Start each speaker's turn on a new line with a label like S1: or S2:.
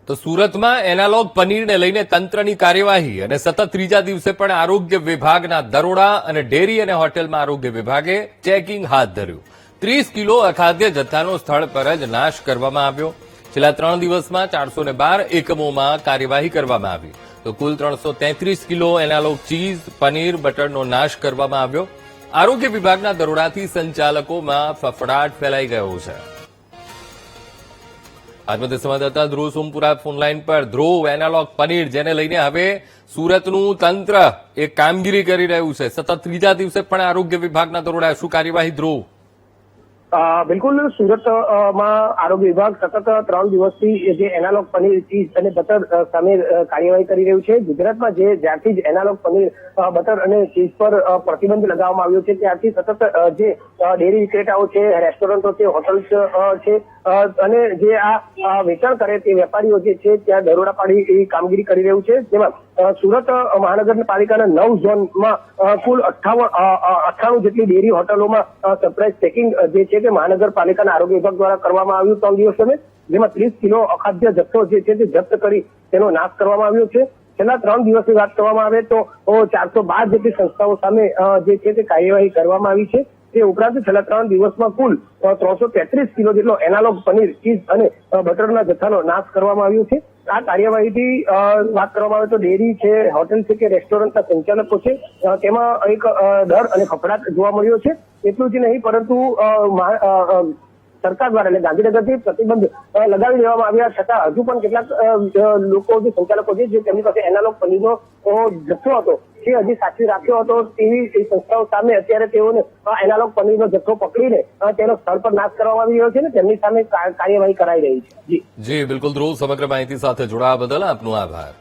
S1: તો સુરતમાં એનાલોગ પનીરને લઈને તંત્રની કાર્યવાહી અને સતત ત્રીજા દિવસે પણ આરોગ્ય વિભાગના દરોડા અને ડેરી અને હોટેલમાં આરોગ્ય વિભાગે ચેકિંગ હાથ ધર્યું. 30 કિલો અખાદ્ય જથ્થાનો સ્થળ પર જ નાશ કરવામાં આવ્યો. છેલ્લા 3 દિવસમાં 412 એકમોમાં કાર્યવાહી કરવામાં આવી તો કુલ 333 કિલો એનાલોગ ચીઝ, પનીર, બટરનો નાશ કરવામાં આવ્યો. આરોગ્ય વિભાગના દરોડાથી સંચાલકોમાં ફફડાટ ફેલાઈ ગયો છે. આજમાંથી સંવાદદાતા ધ્રુવ સોમપુરા ફોનલાઈન પર. ધ્રુવ, એનાલોગ પનીર જેને લઈને હવે સુરતનું તંત્ર એક કામગીરી કરી રહ્યું છે, સતત ત્રીજા દિવસે પણ આરોગ્ય વિભાગના દરોડા, શું કાર્યવાહી ધ્રુવ?
S2: બિલકુલ, સુરતમાં આરોગ્ય વિભાગ સતત 3 દિવસથી જે એનાલોગ પનીર, ચીઝ અને બટર સામે કાર્યવાહી કરી રહ્યું છે. ગુજરાતમાં જ્યારથી જ એનાલોગ પનીર, બટર અને ચીઝ પર પ્રતિબંધ લગાવવામાં આવ્યો છે ત્યારથી સતત જે ડેરી વિક્રેતાઓ છે, રેસ્ટોરન્ટો છે, હોટલ્સ છે અને જે આ વેચાણ કરે તે વેપારીઓ જે છે ત્યાં દરોડા પાડી એવી કામગીરી કરી રહ્યું છે. જેમાં સુરત મહાનગરપાલિકાના 9 ઝોનમાં કુલ 98 જેટલી ડેરી હોટલોમાં સરપ્રાઇઝ ચેકિંગ જે છે તે મહાનગરપાલિકાના આરોગ્ય વિભાગ દ્વારા કરવામાં આવ્યું 3 દિવસોને, જેમાં 30 કિલો અખાદ્ય જથ્થો જે છે તે જપ્ત કરી તેનો નાશ કરવામાં આવ્યો છે. છેલ્લા 3 દિવસની વાત કરવામાં આવે તો 412 જેટલી સંસ્થાઓ સામે જે છે તે કાર્યવાહી કરવામાં આવી છે. તે ઉપરાંત છેલ્લા 3 દિવસમાં કુલ 333 કિલો જેટલો એનાલોગ પનીર, ચીઝ અને બટરના જથ્થાનો નાશ કરવામાં આવ્યો છે. આ કાર્યવાહીથી વાત કરવામાં આવે તો ડેરી છે, હોટેલ છે કે રેસ્ટોરન્ટના સંચાલકો છે તેમાં એક ડર અને ફફડાટ જોવા મળ્યો છે. એટલું જ નહીં પરંતુ સરકાર દ્વારા એટલે ગાંધીનગરથી પ્રતિબંધ લગાવી દેવામાં આવ્યા છતાં હજુ પણ કેટલાક લોકો, જે સંચાલકો છે, જે તેમની પાસે એનાલોગ પનીરનો જથ્થો હતો તે હજી સાચવી રાખ્યો હતો તેવી સંસ્થાઓ સામે અત્યારે તેઓને એનાલોગ પનીરનો જથ્થો પકડીને તેનો સ્થળ પર નાશ કરવામાં આવી રહ્યો છે ને તેમની સામે કાર્યવાહી કરાઈ રહી છે.
S1: જી બિલકુલ ધ્રુવ, સમગ્ર માહિતી સાથે જોડાવા બદલ આપનો આભાર.